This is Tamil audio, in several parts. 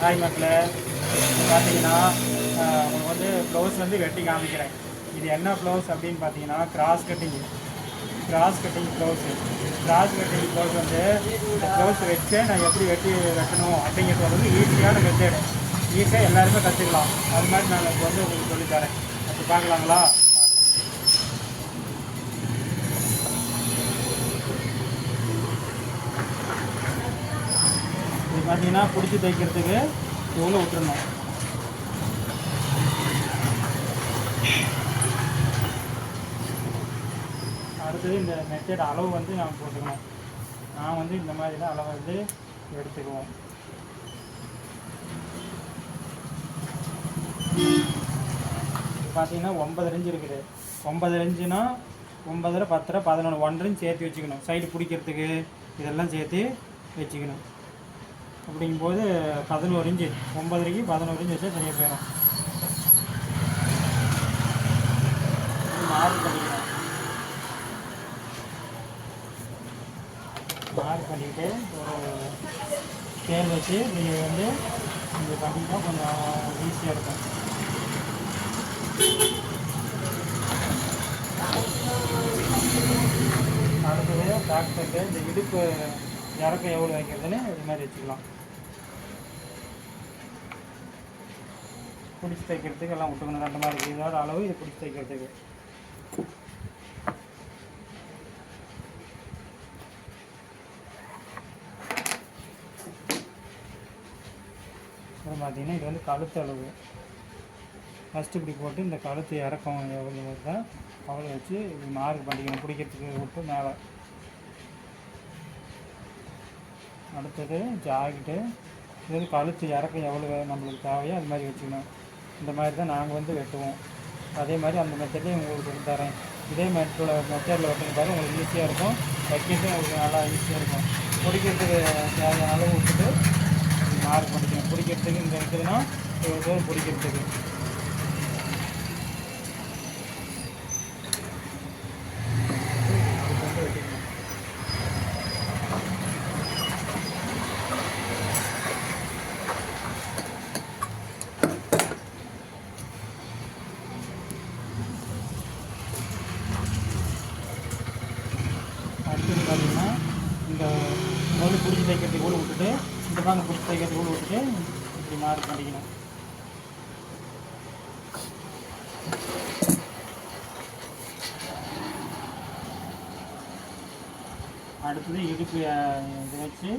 ஹாய் மக்களே, பார்த்தீங்கன்னா உங்களுக்கு வந்து ப்ளவுஸ் வந்து வெட்டி காமிக்கிறேன். இது என்ன ப்ளவுஸ் அப்படின்னு பார்த்தீங்கன்னா cross cutting blouse. Cross cutting blouse வந்து இந்த ப்ளவுஸ் வச்சு நான் எப்படி வெட்டணும் அப்படிங்கிறது வந்து ஈஸியான மெத்தேடு. ஈஸியாக எல்லாருமே கற்றுக்கலாம். அது மாதிரி நான் இப்போ வந்து உங்களுக்கு சொல்லித்தரேன். அப்போ பார்க்கலாங்களா? இது பார்த்தீங்கன்னா பிடிச்சி தைக்கிறதுக்கு இவ்வளோ விட்டுருணும். அடுத்தது இந்த மெத்தட் அளவு வந்து நான் போட்டுக்கணும். நான் வந்து இந்த மாதிரி தான் அளவு வந்து எடுத்துக்குவோம். பார்த்தீங்கன்னா 9 இன்ச்சு இருக்குது. 9 இன்ச்சுனா 9, 10, 11, 1 இன்ச் சேர்த்து வச்சுக்கணும். சைடு பிடிக்கிறதுக்கு இதெல்லாம் சேர்த்து வச்சுக்கணும். அப்படிங்கும்போது 11 இன்ச்சு, 9க்கு 11 இன்ச்சு வச்சா சரியாக போயிடும். மார்க் பண்ணிக்கணும். மார்க் பண்ணிவிட்டு ஒரு ஸ்கேல் வச்சு நீங்கள் வந்து இங்கே பண்ணிங்கன்னா கொஞ்சம் ஈஸியாக இருக்கும். அடுத்தது பேக் சைடு இந்த இடுப்பு இறக்கம் எவ்வளோ வைக்கிறதுன்னு இது மாதிரி வச்சுக்கலாம். பிடிச்சி தைக்கிறதுக்கு எல்லாம் விட்டுக்கணும். 2 மாதிரி இதோட அளவு இது பிடிச்சி தைக்கிறதுக்கு. அப்புறம் பார்த்தீங்கன்னா இது வந்து கழுத்து அளவு. ஃபஸ்ட்டு இப்படி போட்டு இந்த கழுத்து இறக்கம் எவ்வளோ வருதோ அவ்வளோ வச்சு இப்படி மார்க் பண்ணிக்கணும். பிடிக்கிறதுக்கு விட்டு மேலே. அடுத்தது ஜாக்கெட்டு. இது வந்து கழுத்து இறக்கம் எவ்வளோ நம்மளுக்கு தேவையோ அது மாதிரி வச்சுக்கணும். இந்த மாதிரி தான் நாங்கள் வந்து வெட்டுவோம். அதே மாதிரி அந்த மெத்தட்லேயும் உங்களுக்கு தரேன். இதே மெத்தடில் வெட்டுங்க பாரு, உங்களுக்கு ஈஸியாக இருக்கும். வைக்கிறதும் உங்களுக்கு நல்லா ஈஸியாக இருக்கும். பிடிக்கிறதுக்கு தேவையான அளவு விட்டுட்டு மார்க் பண்ணிக்கணும். பிடிக்கிறதுக்கு இந்த இருக்குதுன்னா இவ்வளோ தூரம் பிடிக்கிறதுக்கு. அடுத்தது பார்த்தீங்கன்னா இந்த முதல்ல பிடிச்சி தைக்கிறதுக்கு கூட விட்டுட்டு இந்த பக்கம் பிடிச்சி தைக்கிறதுக்கு கூட விட்டுட்டு இப்படி மார்க் பண்ணிக்கணும். அடுத்தது இடுப்பு இது வச்சு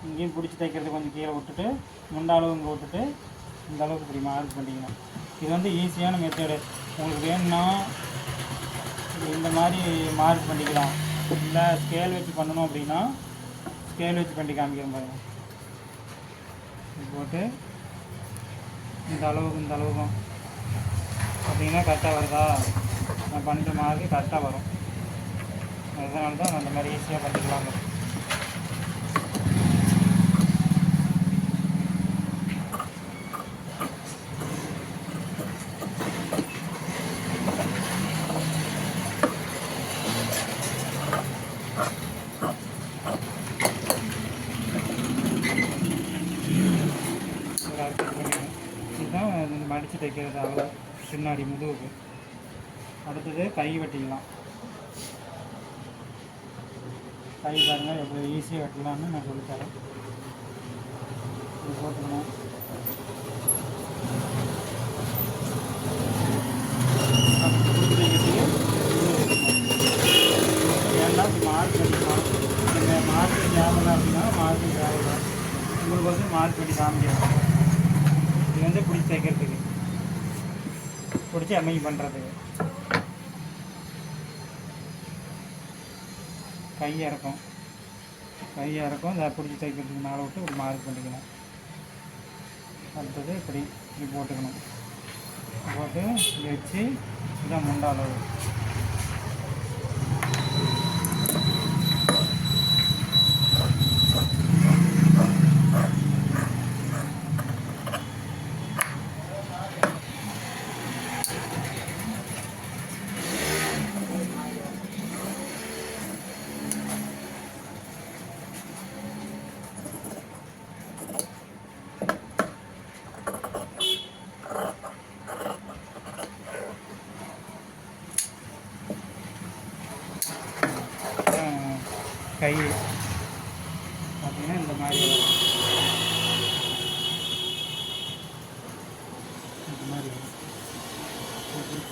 இங்கேயும் பிடிச்சி தைக்கிறது கொஞ்சம் கீழே விட்டுட்டு முண்ட அளவு இங்கே விட்டுட்டு இந்த அளவுக்கு இப்படி மார்க் பண்ணிக்கணும். இது வந்து ஈஸியான மெத்தடு. உங்களுக்கு வேணும்னா இந்த மாதிரி மார்க் பண்ணிக்கலாம். இல்லை ஸ்கேல் வச்சு பண்ணணும் அப்படின்னா ஸ்கேல் வச்சு பண்ணி காமிக்கிறேன் பாருங்க. இது போட்டு இந்த அளவுக்கும் பார்த்தீங்கன்னா கரெக்டாக வருதா? நான் பண்ணுற மாதிரி கரெக்டாக வரும். அதனால தான் அந்த மாதிரி ஈஸியாக பண்ணிக்கலாங்க. இதுதான் மடித்து தைக்கிறது அவ்வளோ பின்னாடி முதுகுக்கு. அடுத்தது கை வெட்டிக்கலாம். கை பாருங்கள் எவ்வளோ ஈஸியாக வெட்டலாம்னு நான் சொல்லித்தரேன். இது போட்டுக்கணும். ஏன்னா மார்க் பண்ணிக்கலாம். இந்த மார்க் ஞாபகம் அப்படின்னா மார்க் தேவைதான். உங்களுக்கு வந்து மார்க் பண்ணி காமிக்கலாம். இது வந்து பிடிச்சி தைக்கிறதுக்கு, பிடிச்சி அமைதி பண்ணுறதுக்கு. கை இறக்கும் இதை பிடிச்சி தைக்கிறதுக்கு மேலே விட்டு ஒரு மார்க் பண்ணிக்கணும். அடுத்தது இப்படி போட்டுக்கணும். போட்டு வச்சு இதான் முண்ட அளவு.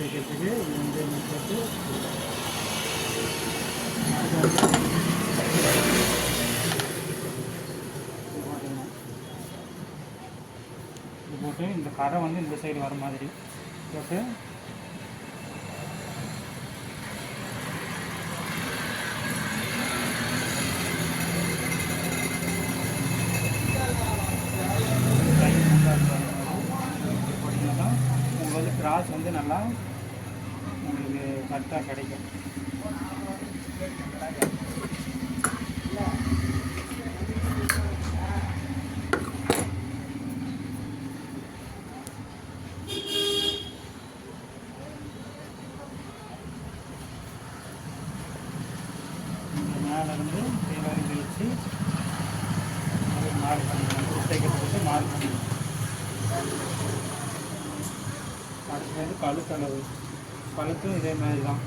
தைக்கிறதுக்கு இது வந்து போட்டு இது போட்டு இந்த கரை வந்து இந்த சைடு வர மாதிரி போட்டு உங்களுக்கு கிராஸ் வந்து நல்லா உங்களுக்கு கரெக்டாக கிடைக்கும். மேலே இருந்து கீழே கழிச்சு மார்க் பண்ணிக்கலாம். தைக்கிறதுக்கு மார்க் பண்ணிக்கலாம். அடுத்து வந்து கழுத்தளவு, கழுத்தும் இதே மாதிரி தான்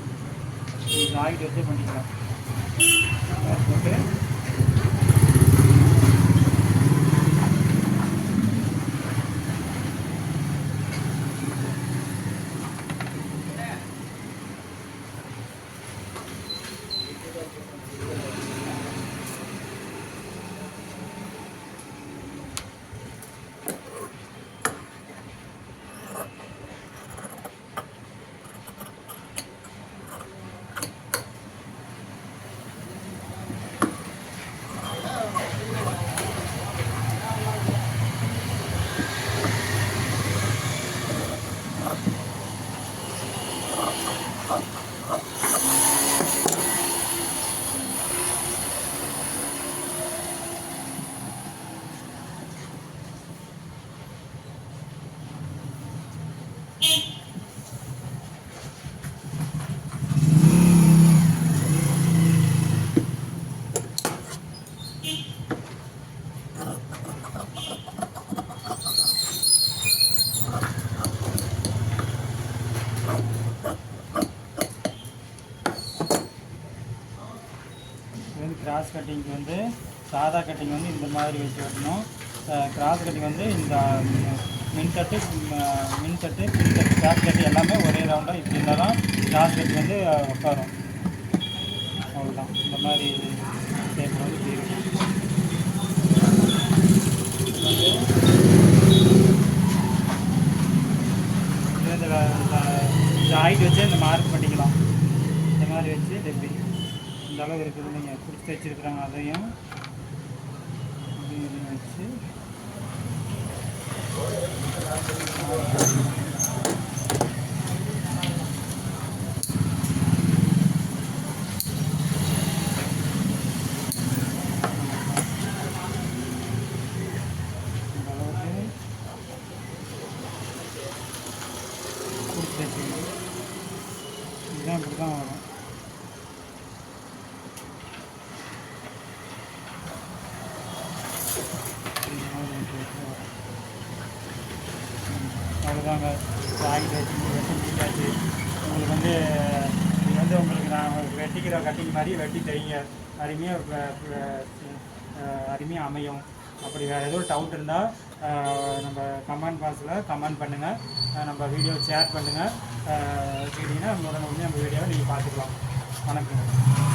ஜாக்கெட் வச்சு பண்ணிக்கலாம். போட்டு கிராஸ் கட்டிங்க்கு வந்து சாதா கட்டிங் வந்து இந்த மாதிரி வச்சு வெட்டணும். கிராஸ் கட்டிங் வந்து இந்த மின்தட்டு பின்தட்டு பேக் கட்டி எல்லாமே ஒரே ரவுண்டாக இப்படி இருந்தால் தான் கிராஸ் கட்டிங் வந்து உட்காரும். அவ்வளோதான். இந்த மாதிரி ஷேப்பில் வந்து தீரும். இந்த ஹைட் வச்சு இந்த மார்க் பண்ணிக்கலாம். இந்த மாதிரி வச்சு எப்படி இந்த அளவு இருக்குது நீங்கள் பிடிச்சி வச்சுருக்குறாங்க அதையும் வச்சு இதுதான் இப்படி தான் வரும். அவ்வளோதாங்க. ஜாக்கெட் வச்சு முடிச்சாச்சு. உங்களுக்கு வந்து இது வந்து உங்களுக்கு நான் வெட்டிக்கிற கட்டிங் மாதிரி வெட்டி தைங்க. அருமையாக அமையும். அப்படி வேறு ஏதோ டவுட் இருந்தால் நம்ம கமெண்ட் பாக்ஸில் கமெண்ட் பண்ணுங்கள். நம்ம வீடியோ ஷேர் பண்ணுங்கள். கேட்டிங்கன்னா உடனே நம்ம வீடியோவை நீங்கள் பார்த்துக்கலாம். வணக்கம்.